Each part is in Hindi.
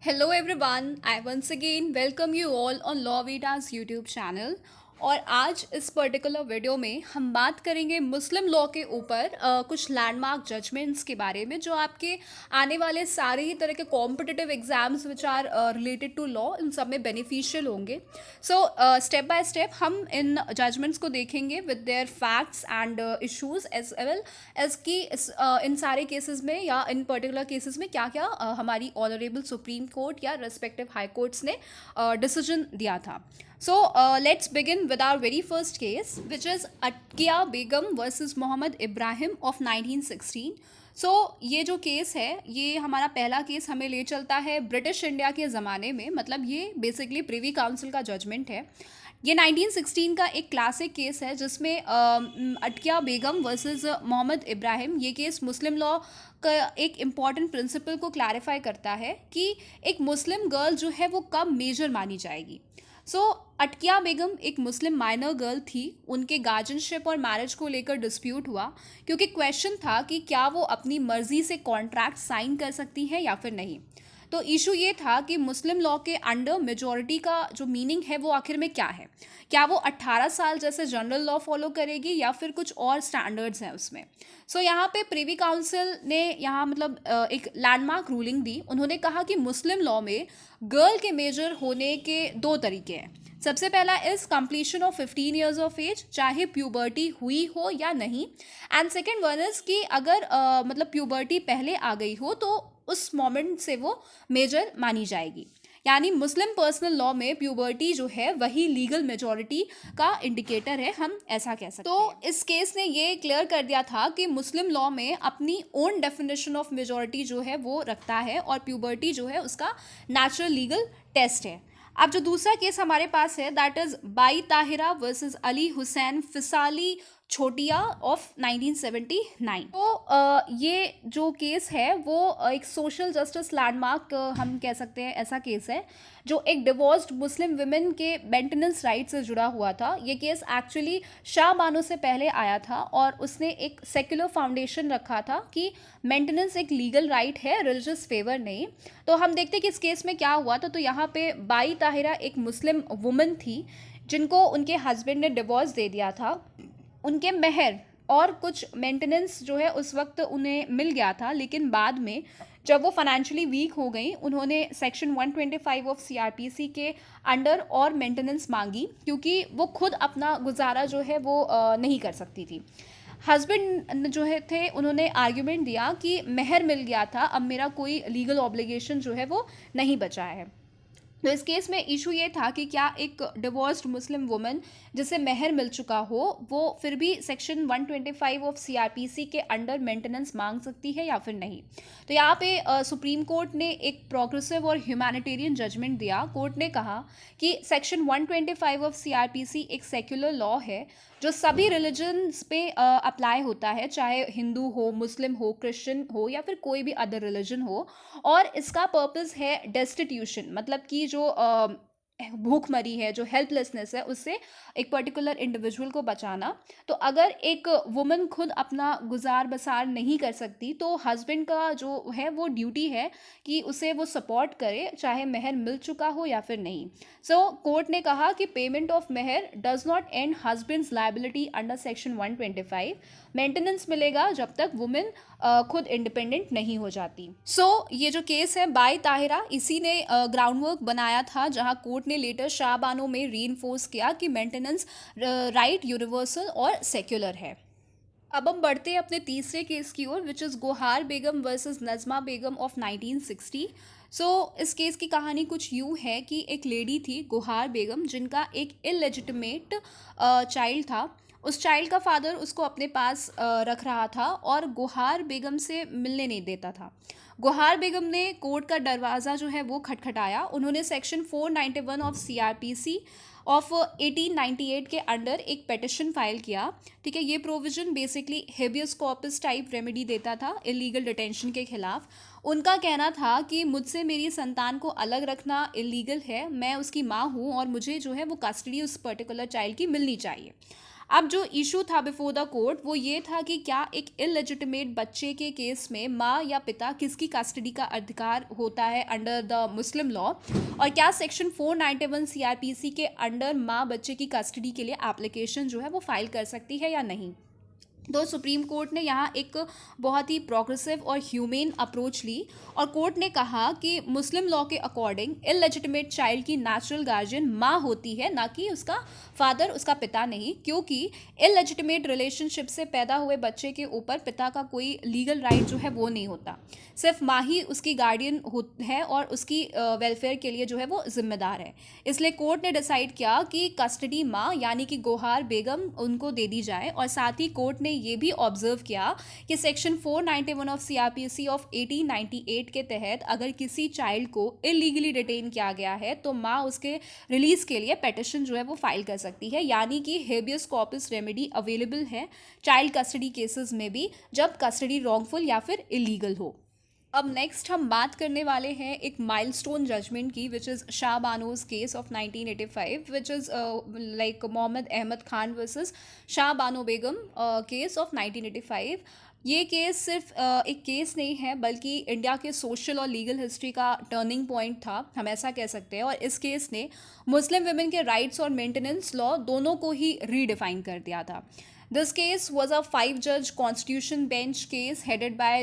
Hello everyone, I once again welcome you all on Law Vida's YouTube channel। और आज इस पर्टिकुलर वीडियो में हम बात करेंगे मुस्लिम लॉ के ऊपर कुछ लैंडमार्क जजमेंट्स के बारे में जो आपके आने वाले सारे ही तरह के competitive exams which are related to law इन सब में बेनिफिशियल होंगे। सो स्टेप बाय स्टेप हम इन जजमेंट्स को देखेंगे with their facts and issues as well as कि इन सारे केसेस में या इन पर्टिकुलर केसेस में क्या क्या हमारी ऑनरेबल सुप्रीम कोर्ट या रेस्पेक्टिव हाई कोर्ट्स ने डिसीजन दिया था। So let's begin with our very first case, which is Atkia Begum versus Mohammed Ibrahim of 1916। सो ये जो केस है ये हमारा पहला केस हमें ले चलता है ब्रिटिश इंडिया के ज़माने में, मतलब ये बेसिकली प्रिवी काउंसिल का जजमेंट है। ये 1916 का एक क्लासिक केस है जिसमें अटकिया बेगम वर्सेस मोहम्मद इब्राहिम, ये केस मुस्लिम लॉ का एक इम्पॉर्टेंट प्रिंसिपल को क्लैरिफाई करता है कि एक मुस्लिम गर्ल जो है वो कब मेजर मानी जाएगी। अटकिया बेगम एक मुस्लिम माइनर गर्ल थी। उनके गार्जियनशिप और मैरिज को लेकर डिस्प्यूट हुआ क्योंकि क्वेश्चन था कि क्या वो अपनी मर्जी से कॉन्ट्रैक्ट साइन कर सकती हैं या फिर नहीं। तो इशू ये था कि मुस्लिम लॉ के अंडर मेजॉरिटी का जो मीनिंग है वो आखिर में क्या है। क्या वो 18 साल जैसे जनरल लॉ फॉलो करेगी या फिर कुछ और स्टैंडर्ड्स हैं उसमें। यहाँ पे प्रिवी काउंसिल ने यहाँ मतलब एक लैंडमार्क रूलिंग दी। उन्होंने कहा कि मुस्लिम लॉ में गर्ल के मेजर होने के दो तरीके हैं। सबसे पहला is completion of 15 years of age, चाहे प्यूबर्टी हुई हो या नहीं। एंड सेकेंड वन इज कि अगर मतलब प्यूबर्टी पहले आ गई हो तो उस मोमेंट से वो मेजर मानी जाएगी। यानी मुस्लिम पर्सनल लॉ में प्यूबर्टी जो है वही लीगल मेजॉरिटी का इंडिकेटर है, हम ऐसा कह सकते हैं। तो इस केस ने ये क्लियर कर दिया था कि मुस्लिम लॉ में अपनी ओन डेफिनेशन ऑफ मेजॉरिटी जो है वो रखता है और प्यूबर्टी जो है उसका नेचुरल लीगल टेस्ट है। अब जो दूसरा केस हमारे पास है that is Bai Tahira versus Ali Hussain Fissalli Chothia of 1979। ये जो केस है वो एक सोशल जस्टिस लैंडमार्क हम कह सकते हैं, ऐसा केस है जो एक डिवोर्स्ड मुस्लिम विमेन के मेंटेनेंस राइट से जुड़ा हुआ था। ये केस एक्चुअली शाह बानो से पहले आया था और उसने एक सेक्युलर फाउंडेशन रखा था कि मेंटेनेंस एक लीगल राइट है, रिलीजियस फेवर नहीं। तो हम देखते हैं कि इस केस में क्या हुआ था। तो यहाँ पे बाई ताहिरा एक मुस्लिम वुमन थी जिनको उनके हस्बैंड ने डिवोर्स दे दिया था। उनके मेहर और कुछ मेंटेनेंस जो है उस वक्त उन्हें मिल गया था, लेकिन बाद में जब वो फाइनेंशियली वीक हो गई उन्होंने सेक्शन 125 ऑफ सीआरपीसी के अंडर और मेंटेनेंस मांगी क्योंकि वो खुद अपना गुजारा जो है वो नहीं कर सकती थी। हस्बैंड जो है थे उन्होंने आर्ग्यूमेंट दिया कि मेहर मिल गया था, अब मेरा कोई लीगल ऑब्लिगेशन जो है वो नहीं बचा है। तो इस केस में इशू ये था कि क्या एक डिवोर्स्ड मुस्लिम वुमन जिसे मेहर मिल चुका हो वो फिर भी सेक्शन 125 ऑफ सीआरपीसी के अंडर मेंटेनेंस मांग सकती है या फिर नहीं। तो यहाँ पे सुप्रीम कोर्ट ने एक प्रोग्रेसिव और ह्यूमैनिटेरियन जजमेंट दिया। कोर्ट ने कहा कि सेक्शन 125 ऑफ सीआरपीसी एक सेक्युलर लॉ है जो सभी रिलीजन्स पे अप्लाई होता है, चाहे हिंदू हो, मुस्लिम हो, क्रिश्चियन हो या फिर कोई भी अदर रिलीजन हो। और इसका पर्पस है डेस्टिट्यूशन, मतलब कि जो भूखमरी है, जो हेल्पलेसनेस है, उससे एक पर्टिकुलर इंडिविजुअल को बचाना। तो अगर एक वुमन खुद अपना गुजार बसार नहीं कर सकती तो हस्बैंड का जो है वो ड्यूटी है कि उसे वो सपोर्ट करे, चाहे मेहर मिल चुका हो या फिर नहीं। कोर्ट ने कहा कि पेमेंट ऑफ मेहर does not end husband's liability under section 125। Maintenance मिलेगा जब तक वुमेन खुद इंडिपेंडेंट नहीं हो जाती। ये जो केस है बाई ताहिरा, इसी ने ग्राउंड वर्क बनाया था जहां कोर्ट ने लेटर शाह बानो में रीइंफोर्स किया कि मेंटेनेंस राइट यूनिवर्सल और सेक्युलर है। अब हम बढ़ते हैं अपने तीसरे केस की ओर, विच इज़ गोहार बेगम वर्सेस नज़मा बेगम ऑफ 1960। इस केस की कहानी कुछ यूँ है कि एक लेडी थी गोहार बेगम जिनका एक इलेजिटिमेट चाइल्ड था। उस चाइल्ड का फादर उसको अपने पास रख रहा था और गोहार बेगम से मिलने नहीं देता था। गोहार बेगम ने कोर्ट का दरवाज़ा जो है वो खटखटाया। उन्होंने सेक्शन 491 ऑफ सीआरपीसी ऑफ 1898 के अंडर एक पेटिशन फाइल किया। ठीक है, ये provision basically habeas corpus type remedy देता था इलीगल डिटेंशन के खिलाफ। उनका कहना था कि मुझसे मेरी संतान को अलग रखना इलीगल है, मैं उसकी माँ हूँ और मुझे जो है वो कस्टडी उस पर्टिकुलर चाइल्ड की मिलनी चाहिए। अब जो इशू था बिफोर द कोर्ट वो ये था कि क्या एक इलेजिटिमेट बच्चे के केस में माँ या पिता किसकी कस्टडी का अधिकार होता है अंडर द मुस्लिम लॉ, और क्या सेक्शन 491 सीआरपीसी के अंडर माँ बच्चे की कस्टडी के लिए एप्लीकेशन जो है वो फाइल कर सकती है या नहीं। तो सुप्रीम कोर्ट ने यहाँ एक बहुत ही प्रोग्रेसिव और ह्यूमेन अप्रोच ली और कोर्ट ने कहा कि मुस्लिम लॉ के अकॉर्डिंग इलेजिटिमेट चाइल्ड की नेचुरल गार्जियन माँ होती है, ना कि उसका फादर, उसका पिता नहीं, क्योंकि इलेजिटिमेट रिलेशनशिप से पैदा हुए बच्चे के ऊपर पिता का कोई लीगल राइट जो है वो नहीं होता, सिर्फ माँ ही उसकी गार्डियन है और उसकी वेलफेयर के लिए जो है वो जिम्मेदार है। इसलिए कोर्ट ने डिसाइड किया कि कस्टडी माँ यानी कि गोहार बेगम उनको दे दी जाए, और साथ ही कोर्ट ने ये भी ऑब्जर्व किया कि सेक्शन 491 ऑफ सीआरपीसी ऑफ 1898 के तहत अगर किसी चाइल्ड को इलीगली डिटेन किया गया है तो माँ उसके रिलीज के लिए पेटिशन जो है वो फाइल कर सकती है, यानी कि हेबियस कॉर्पस रेमेडी अवेलेबल है चाइल्ड कस्टडी केसेस में भी जब कस्टडी रॉन्गफुल या फिर इलीगल हो। अब नेक्स्ट हम बात करने वाले हैं एक माइलस्टोन जजमेंट की, which is Shah Bano's case of 1985, which is like Mohammad Ahmed Khan versus Shah Bano Begum case of 1985। ये केस सिर्फ एक केस नहीं है बल्कि इंडिया के सोशल और लीगल हिस्ट्री का टर्निंग पॉइंट था, हम ऐसा कह सकते हैं। और इस केस ने मुस्लिम वुमेन के राइट्स और मेंटेनेंस लॉ दोनों को ही रीडिफाइन कर दिया था। This case was a 5-judge constitution bench case headed by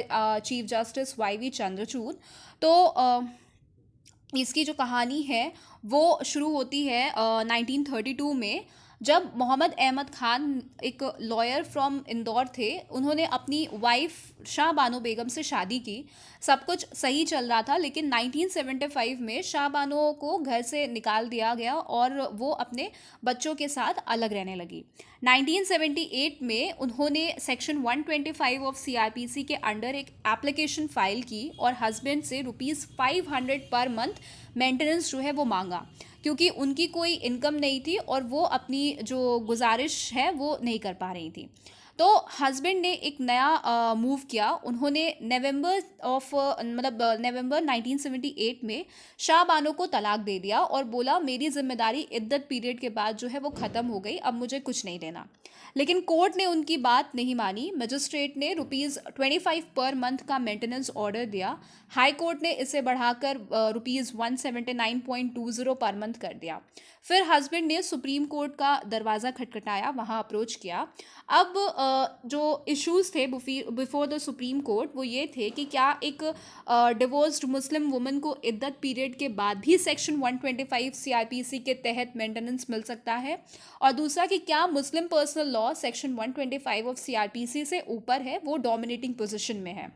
Chief Justice Y.V. Chandrachud। तो इसकी जो कहानी है वो शुरू होती है 1932 में, जब मोहम्मद अहमद खान एक लॉयर फ्रॉम इंदौर थे। उन्होंने अपनी वाइफ शाह बानो बेगम से शादी की, सब कुछ सही चल रहा था, लेकिन 1975 में शाह बानो को घर से निकाल दिया गया और वो अपने बच्चों के साथ अलग रहने लगी। 1978 में उन्होंने सेक्शन 125 ऑफ सीआरपीसी के अंडर एक एप्लीकेशन फाइल की और हस्बैंड से ₹500 पर मंथ मेंटेनेंस जो है वो मांगा, क्योंकि उनकी कोई इनकम नहीं थी और वो अपनी जो गुजारिश है वो नहीं कर पा रही थी। तो हस्बैंड ने एक नया मूव किया। उन्होंने नवंबर 1978 में शाह बानो को तलाक दे दिया और बोला मेरी जिम्मेदारी इद्दत पीरियड के बाद जो है वो ख़त्म हो गई, अब मुझे कुछ नहीं देना। लेकिन कोर्ट ने उनकी बात नहीं मानी। मजिस्ट्रेट ने ₹25 पर मंथ का मेंटेनेंस ऑर्डर दिया। हाई कोर्ट ने इसे बढ़ाकर ₹179.20 पर मंथ कर दिया। फिर हस्बैंड ने सुप्रीम कोर्ट का दरवाज़ा खटखटाया, वहाँ अप्रोच किया। अब जो इश्यूज़ थे बिफोर द सुप्रीम कोर्ट वो ये थे कि क्या एक डिवोर्स्ड मुस्लिम वुमन को इद्दत पीरियड के बाद भी सेक्शन 125 सीआरपीसी के तहत मेंटेनेंस मिल सकता है, और दूसरा कि क्या Muslim personal law section 125 of CrPC से ऊपर है, वो डोमिनेटिंग पोजीशन में है।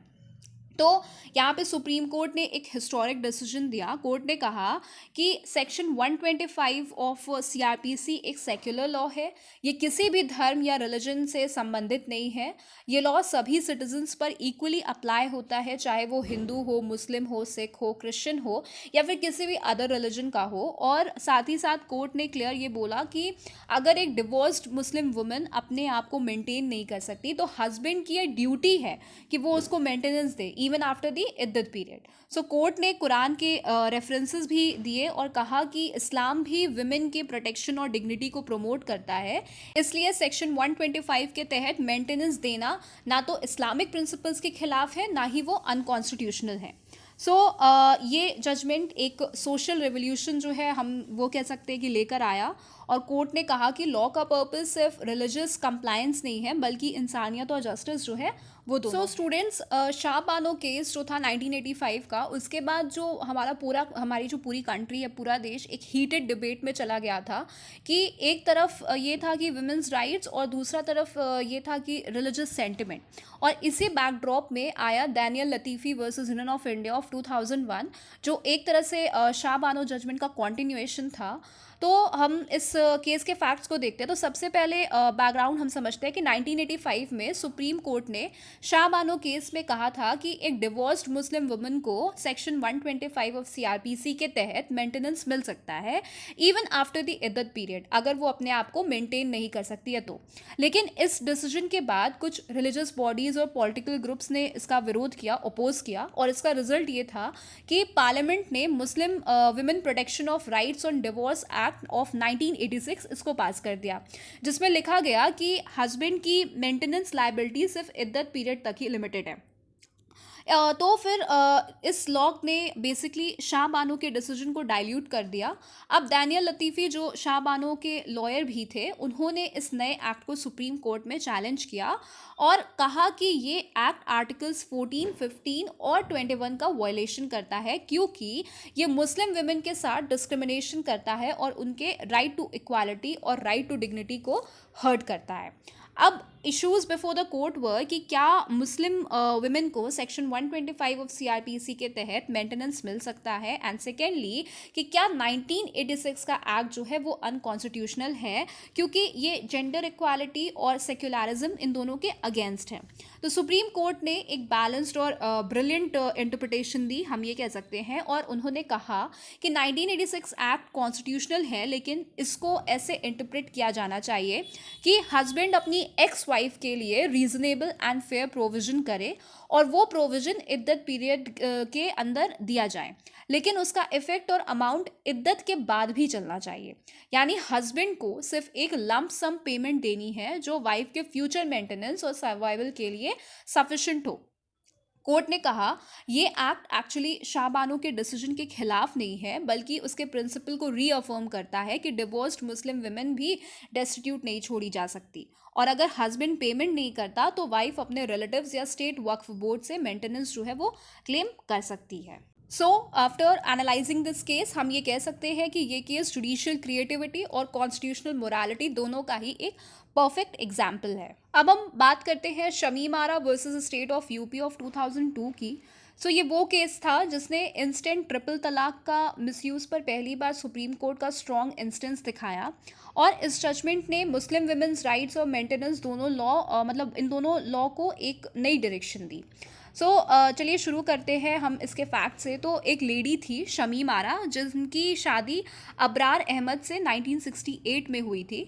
तो यहाँ पे सुप्रीम कोर्ट ने एक हिस्टोरिक डिसीजन दिया। कोर्ट ने कहा कि सेक्शन 125 ऑफ सीआरपीसी एक सेक्युलर लॉ है, ये किसी भी धर्म या रिलीजन से संबंधित नहीं है। ये लॉ सभी सिटीजन्स पर इक्वली अप्लाई होता है, चाहे वो हिंदू हो, मुस्लिम हो, सिख हो, क्रिश्चियन हो या फिर किसी भी अदर रिलीजन का हो। और साथ ही साथ कोर्ट ने क्लियर ये बोला कि अगर एक डिवोर्स्ड मुस्लिम वुमन अपने आप को मेंटेन नहीं कर सकती तो हस्बैंड की ये ड्यूटी है कि वो उसको मेंटेनेंस दे even after the iddat period. So court ने कुरान के रेफरेंसेस भी दिए और कहा कि इस्लाम भी विमेन के प्रोटेक्शन और डिग्निटी को प्रमोट करता है, इसलिए सेक्शन 125 के तहत मेंटेनेंस देना ना तो इस्लामिक प्रिंसिपल्स के खिलाफ है, ना ही वो अनकॉन्स्टिट्यूशनल है। सो ये जजमेंट एक सोशल रेवोल्यूशन जो है हम वो कह सकते हैं कि लेकर आया, और कोर्ट ने कहा कि लॉ का पर्पस सिर्फ रिलीजियस कंप्लायंस नहीं है बल्कि इंसानियत और जस्टिस जो है वो दो। So students, Shah Bano case जो था 1985 का, उसके बाद जो हमारी जो पूरी कंट्री है, पूरा देश एक हीटेड डिबेट में चला गया था कि एक तरफ ये था कि वुमेन्स राइट्स और दूसरा तरफ ये था कि रिलीजियस सेंटिमेंट। और इसी बैकड्रॉप में आया Daniel Latifi versus Union of India of 2001, जो एक तरह से शाह बानो जजमेंट का कॉन्टिन्यूएशन था। तो हम इस केस के फैक्ट्स को देखते हैं। तो सबसे पहले बैकग्राउंड हम समझते हैं कि 1985 में सुप्रीम कोर्ट ने शाह बानो केस में कहा था कि एक डिवोर्स्ड मुस्लिम वुमन को सेक्शन 125 ऑफ सीआरपीसी के तहत मेंटेनेंस मिल सकता है इवन आफ्टर द इद्दत पीरियड, अगर वो अपने आप को मेंटेन नहीं कर सकती है तो। लेकिन इस डिसीजन के बाद कुछ रिलीजियस बॉडीज़ और पॉलिटिकल ग्रुप्स ने इसका विरोध किया, अपोज किया, और इसका रिजल्ट ये था कि पार्लियामेंट ने Muslim women protection of rights on divorce act of 1986 इसको पास कर दिया, जिसमें लिखा गया कि हस्बैंड की मेंटेनेंस लाइबिलिटी सिर्फ इद्दत पीरियड तक ही लिमिटेड है। तो फिर इस लॉ ने बेसिकली शाह बानो के डिसीजन को डाइल्यूट कर दिया। अब डैनियल लतीफ़ी जो शाह बानो के लॉयर भी थे, उन्होंने इस नए एक्ट को सुप्रीम कोर्ट में चैलेंज किया और कहा कि ये एक्ट आर्टिकल्स 14, 15 और 21 का वायलेशन करता है, क्योंकि ये मुस्लिम वुमेन के साथ डिस्क्रिमिनेशन करता है और उनके राइट टू इक्वालिटी और राइट टू डिग्निटी को हर्ट करता है। अब इश्यूज बिफोर द कोर्ट वर कि क्या मुस्लिम वुमेन को सेक्शन 125 ऑफ सीआरपीसी के तहत मेंटेनेंस मिल सकता है, एंड सेकेंडली कि क्या 1986 का एक्ट जो है वो अनकॉन्स्टिट्यूशनल है, क्योंकि ये जेंडर इक्वालिटी और सेक्युलरिज्म इन दोनों के अगेंस्ट है। तो सुप्रीम कोर्ट ने एक बैलेंस्ड और ब्रिलियंट इंटरप्रिटेशन दी, हम ये कह सकते हैं, और उन्होंने कहा कि 1986 एक्ट कॉन्स्टिट्यूशनल है, लेकिन इसको ऐसे इंटरप्रेट किया जाना चाहिए कि हस्बैंड अपनी एक्स वाइफ के लिए रीजनेबल एंड फेयर प्रोविजन करे और वो प्रोविजन इद्दत पीरियड के अंदर दिया जाए, लेकिन उसका इफेक्ट और अमाउंट इद्दत के बाद भी चलना चाहिए। यानी हस्बैंड को सिर्फ एक लंप सम पेमेंट देनी है जो वाइफ के फ्यूचर मेंटेनेंस और सर्वाइवल के लिए सफिशिएंट हो। कोर्ट ने कहा ये एक्ट एक्चुअली शाह बानो के डिसीजन के खिलाफ नहीं है, बल्कि उसके प्रिंसिपल को रीअफर्म करता है कि डिवोर्स्ड मुस्लिम वुमेन भी डेस्टिट्यूट नहीं छोड़ी जा सकती, और अगर हस्बैंड पेमेंट नहीं करता तो वाइफ अपने रिलेटिव्स या स्टेट वक्फ बोर्ड से मेंटेनेंस जो है वो क्लेम कर सकती है। So after analysing this case हम ये कह सकते हैं कि ये केस जुडिशियल क्रिएटिविटी और कॉन्स्टिट्यूशनल मोरालिटी दोनों का ही एक परफेक्ट एग्जाम्पल है। अब हम बात करते हैं Shamim Ara versus State of UP of 2002 की। ये वो केस था जिसने इंस्टेंट ट्रिपल तलाक का मिसयूज़ पर पहली बार सुप्रीम कोर्ट का स्ट्रॉन्ग इंस्टेंस दिखाया, और इस जजमेंट ने मुस्लिम विमेंस राइट्स और मेंटेनेंस दोनों लॉ मतलब इन दोनों लॉ को एक नई डायरेक्शन दी। चलिए शुरू करते हैं हम इसके फैक्ट से। तो एक लेडी थी शमीम आरा, जिनकी शादी अबरार अहमद से 1968 में हुई थी।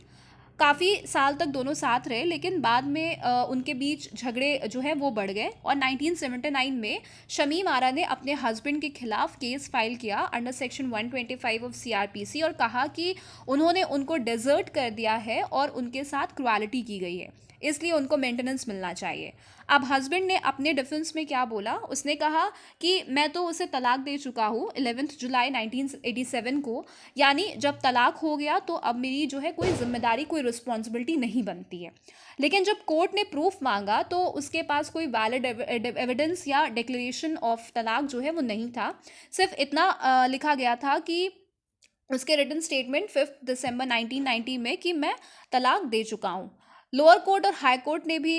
काफ़ी साल तक दोनों साथ रहे, लेकिन बाद में उनके बीच झगड़े जो है वो बढ़ गए, और 1979 में शमीम आरा ने अपने हस्बैंड के खिलाफ केस फाइल किया अंडर सेक्शन 125 ऑफ सीआरपीसी और कहा कि उन्होंने उनको डेजर्ट कर दिया है और उनके साथ क्रुएलिटी की गई है, इसलिए उनको मेंटेनेंस मिलना चाहिए। अब हस्बैंड ने अपने डिफेंस में क्या बोला, उसने कहा कि मैं तो उसे तलाक दे चुका हूँ 11 जुलाई 1987 को, यानी जब तलाक हो गया तो अब मेरी जो है कोई जिम्मेदारी, कोई रिस्पॉन्सिबिलिटी नहीं बनती है। लेकिन जब कोर्ट ने प्रूफ मांगा तो उसके पास कोई वैलिड एविडेंस या डिक्लेरेशन ऑफ तलाक जो है वो नहीं था। सिर्फ इतना लिखा गया था कि उसके रिटन स्टेटमेंट 5 दिसंबर 1990 में कि मैं तलाक दे चुका हूँ। लोअर कोर्ट और हाई कोर्ट ने भी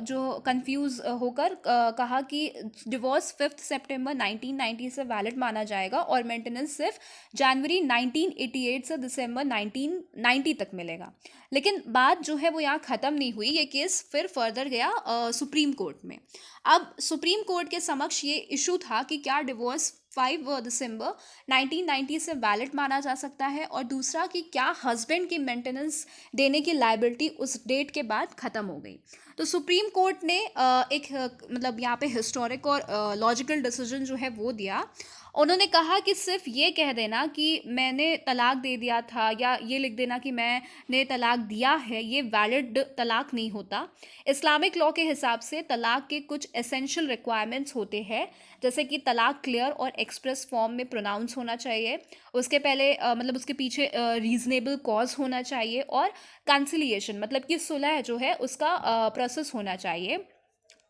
जो कंफ्यूज होकर कहा कि डिवोर्स 5 सितंबर 1990 से वैलिड माना जाएगा और मेंटेनेंस सिर्फ जनवरी 1988 से दिसंबर 1990 तक मिलेगा। लेकिन बात जो है वो यहाँ ख़त्म नहीं हुई, ये केस फिर फर्दर गया सुप्रीम कोर्ट में। अब सुप्रीम कोर्ट के समक्ष ये इशू था कि क्या डिवोर्स 5 दिसंबर 1990 से वैलिड माना जा सकता है, और दूसरा कि क्या हस्बैंड की मेंटेनेंस देने की लायबिलिटी उस डेट के बाद ख़त्म हो गई। तो सुप्रीम कोर्ट ने एक मतलब यहाँ पे हिस्टोरिक और लॉजिकल डिसीजन जो है वो दिया। उन्होंने कहा कि सिर्फ ये कह देना कि मैंने तलाक दे दिया था या ये लिख देना कि मैंने तलाक दिया है, ये वैलिड तलाक नहीं होता। इस्लामिक लॉ के हिसाब से तलाक के कुछ एसेंशियल रिक्वायरमेंट्स होते हैं, जैसे कि तलाक क्लियर और एक्सप्रेस फॉर्म में प्रोनाउंस होना चाहिए, उसके पहले मतलब उसके पीछे रीजनेबल कॉज होना चाहिए, और कंसिलिएशन मतलब कि सुलह जो है उसका प्रोसेस होना चाहिए,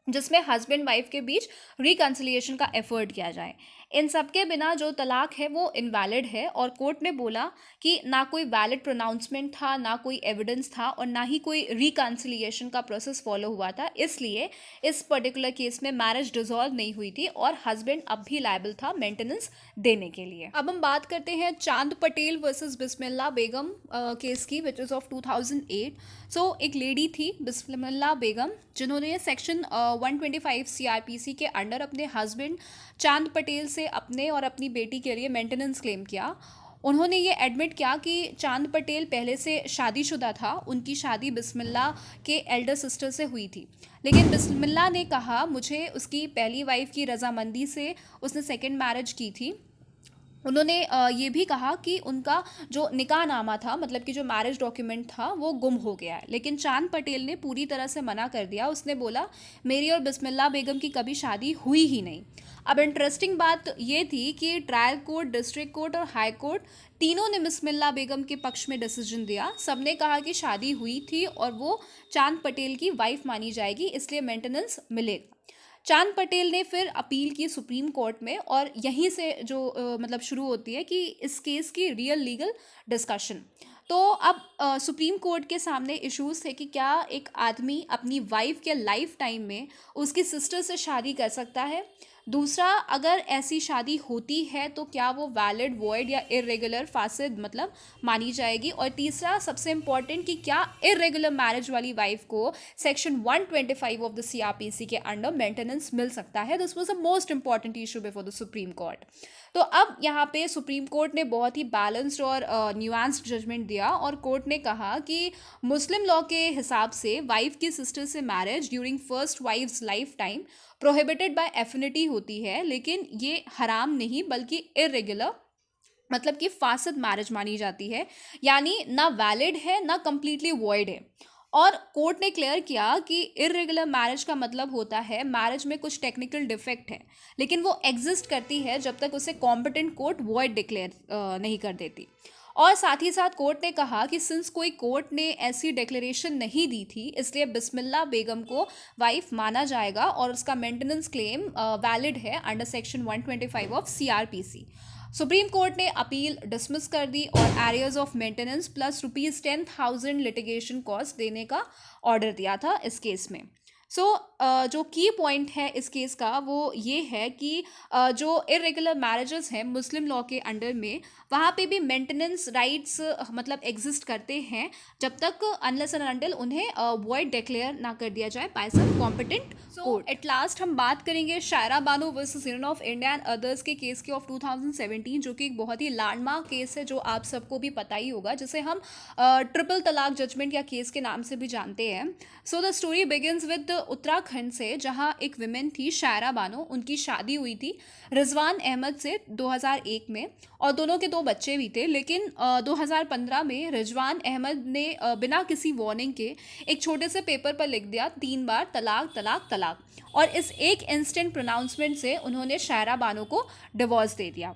जिसमें हस्बैंड वाइफ के बीच रिकन्सिलिएशन का एफर्ट किया जाए। इन सब के बिना जो तलाक है वो इनवैलिड है, और कोर्ट ने बोला कि ना कोई वैलिड प्रोनाउंसमेंट था, ना कोई एविडेंस था, और ना ही कोई रिकन्सिलिएशन का प्रोसेस फॉलो हुआ था। इसलिए इस पर्टिकुलर केस में मैरिज डिसॉल्व नहीं हुई थी और हस्बैंड अब भी लायबल था मेंटेनेंस देने के लिए। अब हम बात करते हैं चांद पटेल वर्सेस बिस्मिल्लाह बेगम केस की, विच इज़ ऑफ 2008। एक लेडी थी बिस्मिल्लाह बेगम, जिन्होंने सेक्शन 125 सीआरपीसी के अंडर अपने हस्बैंड चांद पटेल से अपने और अपनी बेटी के लिए मेंटेनेंस क्लेम किया। उन्होंने ये एडमिट किया कि चांद पटेल पहले से शादीशुदा था, उनकी शादी बिस्मिल्लाह के एल्डर सिस्टर से हुई थी, लेकिन बिस्मिल्लाह ने कहा मुझे उसकी पहली वाइफ की रजामंदी से उसने सेकंड मैरिज की थी, उन्होंने ये भी कहा कि उनका जो निकाहनामा था, मतलब कि जो मैरिज डॉक्यूमेंट था, वो गुम हो गया है। लेकिन चांद पटेल ने पूरी तरह से मना कर दिया। उसने बोला मेरी और बिस्मिल्लाह बेगम की कभी शादी हुई ही नहीं। अब इंटरेस्टिंग बात ये थी कि ट्रायल कोर्ट, डिस्ट्रिक्ट कोर्ट और हाई कोर्ट तीनों ने बिस्मिल्लाह बेगम के पक्ष में डिसीजन दिया। सबने कहा कि शादी हुई थी और वो चांद पटेल की वाइफ मानी जाएगी, इसलिए मेंटेनेंस मिलेगा। चांद पटेल ने फिर अपील की सुप्रीम कोर्ट में, और यहीं से जो मतलब शुरू होती है कि इस केस की रियल लीगल डिस्कशन। तो अब सुप्रीम कोर्ट के सामने इश्यूज थे कि क्या एक आदमी अपनी वाइफ के लाइफ टाइम में उसकी सिस्टर से शादी कर सकता है। दूसरा, अगर ऐसी शादी होती है तो क्या वो वैलिड, वॉइड या इरेगुलर, फासिद मतलब मानी जाएगी। और तीसरा सबसे इंपॉर्टेंट कि क्या इरेगुलर मैरिज वाली वाइफ को सेक्शन 125 ऑफ द सीआरपीसी के अंडर मेंटेनेंस मिल सकता है। This was the most important issue before the supreme court. तो अब यहाँ पे सुप्रीम कोर्ट ने बहुत ही बैलेंस्ड और न्यूआंस्ड जजमेंट दिया, और कोर्ट ने कहा कि मुस्लिम लॉ के हिसाब से वाइफ की सिस्टर से marriage during first wife's life time prohibited by affinity होती है, लेकिन ये हराम नहीं बल्कि इरेगुलर, मतलब कि फासिद मैरिज मानी जाती है। यानी ना वैलिड है ना कंप्लीटली वॉइड है। और कोर्ट ने क्लियर किया कि इरेगुलर मैरिज का मतलब होता है मैरिज में कुछ टेक्निकल डिफेक्ट है, लेकिन वो एग्जिस्ट करती है जब तक उसे कॉम्पिटेंट कोर्ट वॉइड डिक्लेयर नहीं कर देती। और साथ ही साथ कोर्ट ने कहा कि सिंस कोई कोर्ट ने ऐसी डिक्लेरेशन नहीं दी थी, इसलिए बिस्मिल्लाह बेगम को वाइफ माना जाएगा और उसका मेंटेनेंस क्लेम वैलिड है under section 125 of CrPC. Supreme court ने अपील डिसमिस कर दी और arrears of maintenance plus ₹10,000 litigation cost देने का ऑर्डर दिया था इस केस में। सो जो की पॉइंट है इस केस का वो ये है कि जो इरेगुलर मैरिजेस हैं मुस्लिम लॉ के अंडर में, वहाँ पे भी मेंटेनेंस राइट्स मतलब एग्जिस्ट करते हैं जब तक अनलेस एंड अनटिल उन्हें वॉइड डिक्लेयर ना कर दिया जाए by some competent court. At last हम बात करेंगे Shayara Bano versus Union of India and others के केस की ऑफ 2017, जो कि एक बहुत ही लैंडमार्क केस है जो आप सबको भी पता ही होगा, जिसे हम ट्रिपल तलाक जजमेंट या केस के नाम से भी जानते हैं। So the story begins with Uttarakhand से, जहां एक विमेन थी शायरा बानो। उनकी शादी हुई थी रिजवान अहमद से 2001 में, और दोनों के 2 बच्चे भी थे। लेकिन 2015 में रिजवान अहमद ने बिना किसी वार्निंग के एक छोटे से पेपर पर लिख दिया 3 बार तलाक तलाक तलाक, और इस एक इंस्टेंट प्रोनाउंसमेंट से उन्होंने शायरा बानो को डिवोर्स दे दिया।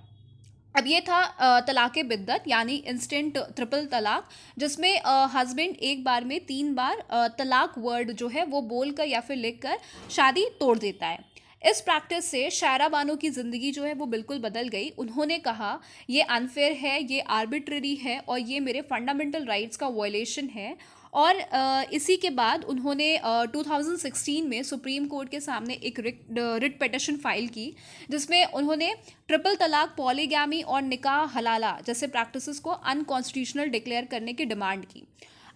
अब ये था तलाक़ बिद्दत यानी इंस्टेंट ट्रिपल तलाक, जिसमें हस्बैंड एक बार में 3 बार तलाक वर्ड जो है वो बोलकर या फिर लिखकर शादी तोड़ देता है। इस प्रैक्टिस से शायरा बानो की ज़िंदगी जो है वो बिल्कुल बदल गई। उन्होंने कहा ये अनफेयर है, ये आर्बिट्ररी है और ये मेरे फंडामेंटल राइट्स का वायलेशन है। और इसी के बाद उन्होंने 2016 में सुप्रीम कोर्ट के सामने एक रिट पिटिशन फाइल की, जिसमें उन्होंने ट्रिपल तलाक, पॉलीगैमी और निकाह हलाला जैसे प्रैक्टिसेस को अनकॉन्स्टिट्यूशनल डिक्लेयर करने की डिमांड की।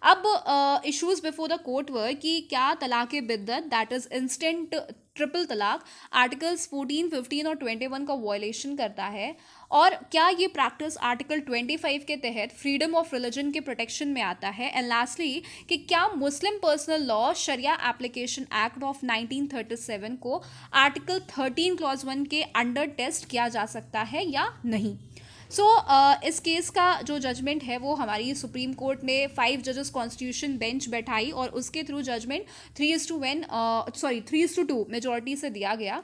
अब इश्यूज बिफोर द कोर्ट वर कि क्या तलाक बिद्दत दैट इज इंस्टेंट ट्रिपल तलाक आर्टिकल्स 14, 15 और 21 का वायलेशन करता है, और क्या ये प्रैक्टिस आर्टिकल 25 के तहत फ्रीडम ऑफ रिलीजन के प्रोटेक्शन में आता है। एंड लास्टली कि क्या Muslim personal law Sharia application act of 1937 को आर्टिकल 13 क्लॉज 1 के अंडर टेस्ट किया जा सकता है या नहीं। सो इस केस का जो जजमेंट है वो हमारी सुप्रीम कोर्ट ने 5 जजेस कॉन्स्टिट्यूशन बेंच बैठाई, और उसके थ्रू जजमेंट 3:2 मेजॉरिटी से दिया गया,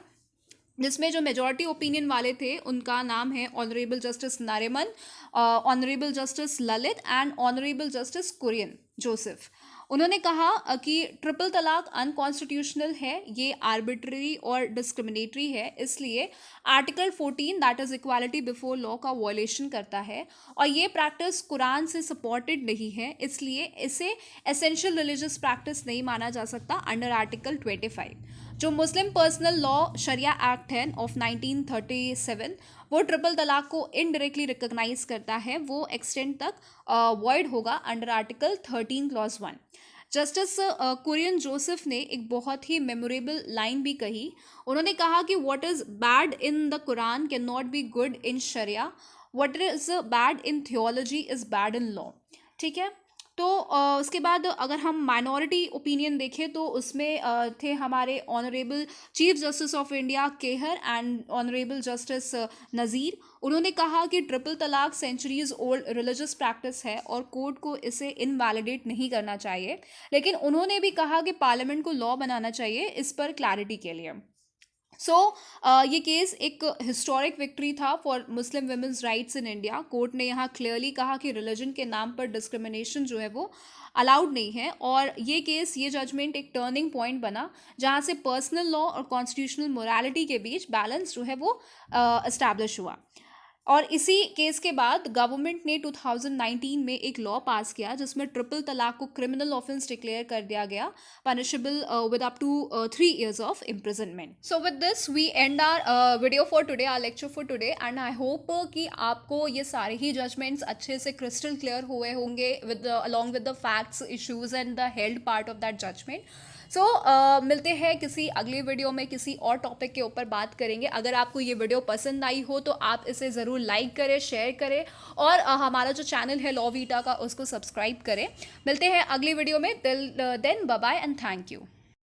जिसमें जो मेजॉरिटी ओपिनियन वाले थे उनका नाम है honourable justice Nariman, honourable justice Lalit and honourable justice Kurian Joseph. उन्होंने कहा कि ट्रिपल तलाक अनकॉन्स्टिट्यूशनल है, ये आर्बिट्ररी और डिस्क्रिमिनेटरी है, इसलिए article 14 that is equality before law का वॉयलेशन करता है, और ये प्रैक्टिस कुरान से सपोर्टेड नहीं है, इसलिए इसे एसेंशियल रिलीजियस प्रैक्टिस नहीं माना जा सकता अंडर आर्टिकल 25। जो मुस्लिम पर्सनल लॉ शरिया एक्ट है ऑफ 1937 वो ट्रिपल तलाक को इनडायरेक्टली रिकॉग्नाइज करता है, वो एक्सटेंड तक वॉइड होगा under article 13 clause 1। Justice Kurian Joseph ने एक बहुत ही मेमोरेबल लाइन भी कही। उन्होंने कहा कि what is bad in the Quran can not be good in sharia, what is bad in theology is bad in law. ठीक है, तो उसके बाद अगर हम माइनॉरिटी ओपिनियन देखें तो उसमें थे हमारे honourable chief justice of India Khehar and honourable justice Nazeer. उन्होंने कहा कि ट्रिपल तलाक सेंचुरीज ओल्ड रिलीजियस प्रैक्टिस है और कोर्ट को इसे इनवैलिडेट नहीं करना चाहिए, लेकिन उन्होंने भी कहा कि पार्लियामेंट को लॉ बनाना चाहिए इस पर क्लैरिटी के लिए। सो ये केस एक हिस्टोरिक विक्ट्री था for Muslim women's rights in India. कोर्ट ने यहाँ क्लियरली कहा कि रिलीजन के नाम पर डिस्क्रिमिनेशन जो है वो अलाउड नहीं है, और ये केस, ये जजमेंट एक टर्निंग पॉइंट बना जहाँ से पर्सनल लॉ और कॉन्स्टिट्यूशनल मोरालिटी के बीच बैलेंस जो है वो इस्टेब्लिश हुआ। और इसी केस के बाद गवर्नमेंट ने 2019 में एक लॉ पास किया जिसमें ट्रिपल तलाक को क्रिमिनल ऑफेंस डिक्लेयर कर दिया गया, punishable with up to 3 years of imprisonment. So with this we end our video for today, our lecture for today, and I hope कि आपको ये सारे ही जजमेंट्स अच्छे से क्रिस्टल क्लियर हुए होंगे with along with the facts, issues and the held part of that judgement. So मिलते हैं किसी अगले वीडियो में, किसी और टॉपिक के ऊपर बात करेंगे। अगर आपको ये वीडियो पसंद आई हो तो आप इसे ज़रूर लाइक करें, शेयर करें, और हमारा जो चैनल है लॉ वीटा का उसको सब्सक्राइब करें। मिलते हैं अगली वीडियो में। Till then, bye bye and thank you.